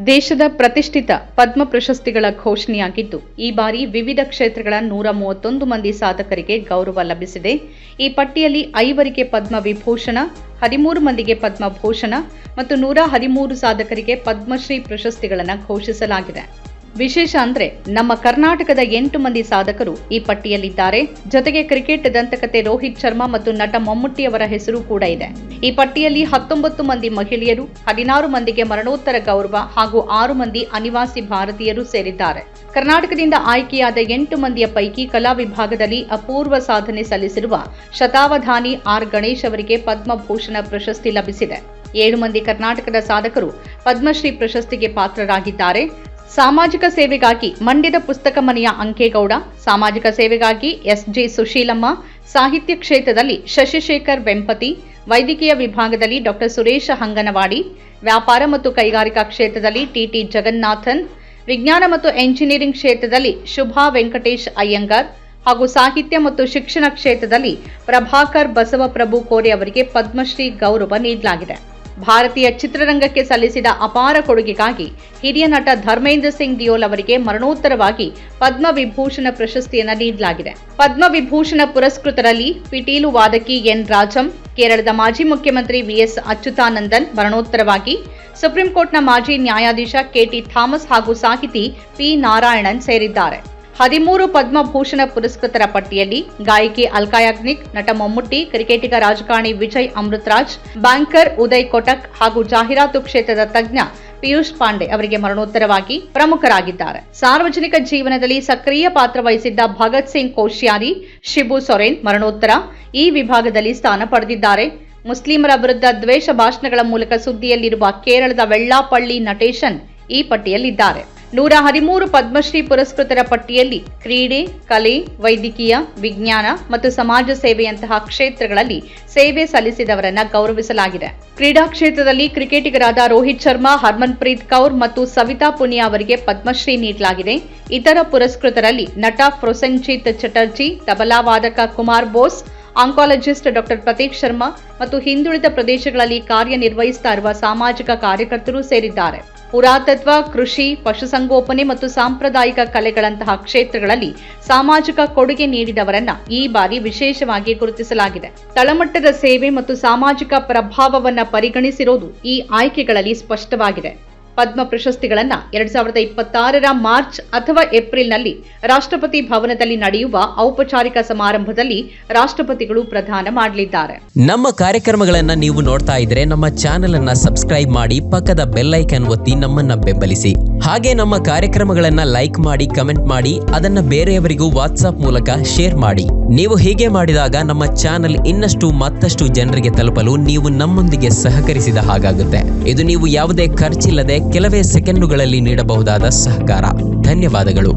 ದೇಶದ ಪ್ರತಿಷ್ಠಿತ ಪದ್ಮ ಪ್ರಶಸ್ತಿಗಳ ಘೋಷಣೆಯಾಗಿದ್ದು, ಈ ಬಾರಿ ವಿವಿಧ ಕ್ಷೇತ್ರಗಳ 131 ಮಂದಿ ಸಾಧಕರಿಗೆ ಗೌರವ ಲಭಿಸಿದೆ. ಈ ಪಟ್ಟಿಯಲ್ಲಿ 5 ಪದ್ಮ ವಿಭೂಷಣ, 13 ಮಂದಿಗೆ ಪದ್ಮಭೂಷಣ ಮತ್ತು 113 ಸಾಧಕರಿಗೆ ಪದ್ಮಶ್ರೀ ಪ್ರಶಸ್ತಿಗಳನ್ನು ಘೋಷಿಸಲಾಗಿದೆ. ವಿಶೇಷ ಅಂದ್ರೆ ನಮ್ಮ ಕರ್ನಾಟಕದ 8 ಮಂದಿ ಸಾಧಕರು ಈ ಪಟ್ಟಿಯಲ್ಲಿದ್ದಾರೆ. ಜೊತೆಗೆ ಕ್ರಿಕೆಟ್ ದಂತಕತೆ ರೋಹಿತ್ ಶರ್ಮಾ ಮತ್ತು ನಟ ಮಮ್ಮುಟ್ಟಿಯವರ ಹೆಸರು ಕೂಡ ಇದೆ. ಈ ಪಟ್ಟಿಯಲ್ಲಿ 19 ಮಂದಿ ಮಹಿಳೆಯರು, 16 ಮಂದಿಗೆ ಮರಣೋತ್ತರ ಗೌರವ ಹಾಗೂ 6 ಮಂದಿ ಅನಿವಾಸಿ ಭಾರತೀಯರು ಸೇರಿದ್ದಾರೆ. ಕರ್ನಾಟಕದಿಂದ ಆಯ್ಕೆಯಾದ 8 ಮಂದಿಯ ಪೈಕಿ ಕಲಾ ವಿಭಾಗದಲ್ಲಿ ಅಪೂರ್ವ ಸಾಧನೆ ಸಲ್ಲಿಸಿರುವ ಶತಾವಧಾನಿ ಆರ್ ಗಣೇಶ್ ಅವರಿಗೆ ಪದ್ಮಭೂಷಣ ಪ್ರಶಸ್ತಿ ಲಭಿಸಿದೆ. 7 ಮಂದಿ ಕರ್ನಾಟಕದ ಸಾಧಕರು ಪದ್ಮಶ್ರೀ ಪ್ರಶಸ್ತಿಗೆ ಪಾತ್ರರಾಗಿದ್ದಾರೆ. ಸಾಮಾಜಿಕ ಸೇವೆಗಾಗಿ ಮಂಡ್ಯದ ಪುಸ್ತಕ ಮನೆಯ ಅಂಕೇಗೌಡ, ಸಾಮಾಜಿಕ ಸೇವೆಗಾಗಿ ಎಸ್.ಜೆ. ಸುಶೀಲಮ್ಮ, ಸಾಹಿತ್ಯ ಕ್ಷೇತ್ರದಲ್ಲಿ ಶಶಿಶೇಖರ್ ವೆಂಪತಿ, ವೈದ್ಯಕೀಯ ವಿಭಾಗದಲ್ಲಿ ಡಾ. ಸುರೇಶ ಹಂಗನವಾಡಿ, ವ್ಯಾಪಾರ ಮತ್ತು ಕೈಗಾರಿಕಾ ಕ್ಷೇತ್ರದಲ್ಲಿ ಟಿ.ಟಿ. ಜಗನ್ನಾಥನ್, ವಿಜ್ಞಾನ ಮತ್ತು ಎಂಜಿನಿಯರಿಂಗ್ ಕ್ಷೇತ್ರದಲ್ಲಿ ಶುಭಾ ವೆಂಕಟೇಶ್ ಅಯ್ಯಂಗಾರ್ ಹಾಗೂ ಸಾಹಿತ್ಯ ಮತ್ತು ಶಿಕ್ಷಣ ಕ್ಷೇತ್ರದಲ್ಲಿ ಪ್ರಭಾಕರ್ ಬಸವಪ್ರಭು ಕೋರೆ ಅವರಿಗೆ ಪದ್ಮಶ್ರೀ ಗೌರವ ನೀಡಲಾಗಿದೆ. ಭಾರತೀಯ ಚಿತ್ರರಂಗಕ್ಕೆ ಸಲ್ಲಿಸಿದ ಅಪಾರ ಕೊಡುಗೆಗಾಗಿ ಹಿರಿಯ ನಟ ಧರ್ಮೇಂದ್ರ ಸಿಂಗ್ ದಿಯೋಲ್ ಅವರಿಗೆ ಮರಣೋತ್ತರವಾಗಿ ಪದ್ಮವಿಭೂಷಣ ಪ್ರಶಸ್ತಿಯನ್ನು ನೀಡಲಾಗಿದೆ. ಪದ್ಮವಿಭೂಷಣ ಪುರಸ್ಕೃತರಲ್ಲಿ ಪಿಟೀಲು ವಾದಕಿ ಎನ್ ರಾಜಂ, ಕೇರಳದ ಮಾಜಿ ಮುಖ್ಯಮಂತ್ರಿ ವಿ.ಎಸ್. ಅಚ್ಯುತಾನಂದನ್ ಮರಣೋತ್ತರವಾಗಿ, ಸುಪ್ರೀಂ ಕೋರ್ಟ್ನ ಮಾಜಿ ನ್ಯಾಯಾಧೀಶ ಕೆ.ಟಿ. ಥಾಮಸ್ ಹಾಗೂ ಸಾಹಿತಿ ಪಿ. ನಾರಾಯಣನ್ ಸೇರಿದ್ದಾರೆ. 13 ಪದ್ಮಭೂಷಣ ಪುರಸ್ಕೃತರ ಪಟ್ಟಿಯಲ್ಲಿ ಗಾಯಕಿ ಅಲ್ಕಾ ಯಾಗ್ನಿಕ್, ನಟ ಮಮ್ಮುಟ್ಟಿ, ಕ್ರಿಕೆಟಿಗ ರಾಜಕಾರಣಿ ವಿಜಯ್ ಅಮೃತರಾಜ್, ಬ್ಯಾಂಕರ್ ಉದಯ್ ಕೊಟಕ್ ಹಾಗೂ ಜಾಹೀರಾತು ಕ್ಷೇತ್ರದ ತಜ್ಞ ಪಿಯೂಷ್ ಪಾಂಡೆ ಅವರಿಗೆ ಮರಣೋತ್ತರವಾಗಿ ಪ್ರಮುಖರಾಗಿದ್ದಾರೆ. ಸಾರ್ವಜನಿಕ ಜೀವನದಲ್ಲಿ ಸಕ್ರಿಯ ಪಾತ್ರ ವಹಿಸಿದ್ದ ಭಗತ್ ಸಿಂಗ್ ಕೋಶ್ಯಾರಿ, ಶಿಬು ಸೊರೇನ್ ಮರಣೋತ್ತರ ಈ ವಿಭಾಗದಲ್ಲಿ ಸ್ಥಾನ ಪಡೆದಿದ್ದಾರೆ. ಮುಸ್ಲಿಮರ ವಿರುದ್ಧ ದ್ವೇಷ ಭಾಷಣಗಳ ಮೂಲಕ ಸುದ್ದಿಯಲ್ಲಿರುವ ಕೇರಳದ ವೆಳ್ಳಾಪಳ್ಳಿ ನಟೇಶನ್ ಈ ಪಟ್ಟಿಯಲ್ಲಿದ್ದಾರೆ. 113 ಪದ್ಮಶ್ರೀ ಪುರಸ್ಕೃತರ ಪಟ್ಟಿಯಲ್ಲಿ ಕ್ರೀಡೆ, ಕಲೆ, ವೈದ್ಯಕೀಯ, ವಿಜ್ಞಾನ ಮತ್ತು ಸಮಾಜ ಸೇವೆಯಂತಹ ಕ್ಷೇತ್ರಗಳಲ್ಲಿ ಸೇವೆ ಸಲ್ಲಿಸಿದವರನ್ನ ಗೌರವಿಸಲಾಗಿದೆ. ಕ್ರೀಡಾ ಕ್ಷೇತ್ರದಲ್ಲಿ ಕ್ರಿಕೆಟಿಗರಾದ ರೋಹಿತ್ ಶರ್ಮಾ, ಹರ್ಮನ್ಪ್ರೀತ್ ಕೌರ್ ಮತ್ತು ಸವಿತಾ ಪುನಿಯಾ ಅವರಿಗೆ ಪದ್ಮಶ್ರೀ ನೀಡಲಾಗಿದೆ. ಇತರ ಪುರಸ್ಕೃತರಲ್ಲಿ ನಟ ಪ್ರೊಸೆನ್ಜಿತ್ ಚಟರ್ಜಿ, ತಬಲಾ ವಾದಕ ಕುಮಾರ್ ಬೋಸ್, ಆಂಕಾಲಜಿಸ್ಟ್ ಡಾ. ಪ್ರತೀಕ್ ಶರ್ಮಾ ಮತ್ತು ಹಿಂದುಳಿದ ಪ್ರದೇಶಗಳಲ್ಲಿ ಕಾರ್ಯನಿರ್ವಹಿಸುತ್ತಾ ಇರುವ ಸಾಮಾಜಿಕ ಕಾರ್ಯಕರ್ತರು ಸೇರಿದ್ದಾರೆ. ಪುರಾತತ್ವ, ಕೃಷಿ, ಪಶುಸಂಗೋಪನೆ ಮತ್ತು ಸಾಂಪ್ರದಾಯಿಕ ಕಲೆಗಳಂತಹ ಕ್ಷೇತ್ರಗಳಲ್ಲಿ ಸಾಮಾಜಿಕ ಕೊಡುಗೆ ನೀಡಿದವರನ್ನ ಈ ಬಾರಿ ವಿಶೇಷವಾಗಿ ಗುರುತಿಸಲಾಗಿದೆ. ತಳಮಟ್ಟದ ಸೇವೆ ಮತ್ತು ಸಾಮಾಜಿಕ ಪ್ರಭಾವವನ್ನು ಪರಿಗಣಿಸಿರೋದು ಈ ಆಯ್ಕೆಗಳಲ್ಲಿ ಸ್ಪಷ್ಟವಾಗಿದೆ. ಪದ್ಮ ಪ್ರಶಸ್ತಿಗಳನ್ನ 2026ರ ಮಾರ್ಚ್ ಅಥವಾ ಏಪ್ರಿಲ್ನಲ್ಲಿ ರಾಷ್ಟ್ರಪತಿ ಭವನದಲ್ಲಿ ನಡೆಯುವ ಔಪಚಾರಿಕ ಸಮಾರಂಭದಲ್ಲಿ ರಾಷ್ಟ್ರಪತಿಗಳು ಪ್ರದಾನ ಮಾಡಲಿದ್ದಾರೆ. ನಮ್ಮ ಕಾರ್ಯಕ್ರಮಗಳನ್ನ ನೀವು ನೋಡ್ತಾ ಇದ್ರೆ ನಮ್ಮ ಚಾನೆಲ್ ಅನ್ನ ಸಬ್ಸ್ಕ್ರೈಬ್ ಮಾಡಿ, ಪಕ್ಕದ ಬೆಲ್ ಐಕಾನ್ ಒತ್ತಿ ನಮ್ಮನ್ನ ಬೆಂಬಲಿಸಿ. ಹಾಗೆ ನಮ್ಮ ಕಾರ್ಯಕ್ರಮಗಳನ್ನ ಲೈಕ್ ಮಾಡಿ, ಕಮೆಂಟ್ ಮಾಡಿ, ಅದನ್ನ ಬೇರೆಯವರಿಗೂ ವಾಟ್ಸ್ಆಪ್ ಮೂಲಕ ಶೇರ್ ಮಾಡಿ. ನೀವು ಹೀಗೆ ಮಾಡಿದಾಗ ನಮ್ಮ ಚಾನೆಲ್ ಮತ್ತಷ್ಟು ಜನರಿಗೆ ತಲುಪಲು ನೀವು ನಮ್ಮೊಂದಿಗೆ ಸಹಕರಿಸಿದ ಹಾಗಾಗುತ್ತೆ. ಇದು ನೀವು ಯಾವುದೇ ಖರ್ಚಿಲ್ಲದೆ ಕೆಲವೇ ಸೆಕೆಂಡುಗಳಲ್ಲಿ ನೀಡಬಹುದಾದ ಸಹಕಾರ. ಧನ್ಯವಾದಗಳು.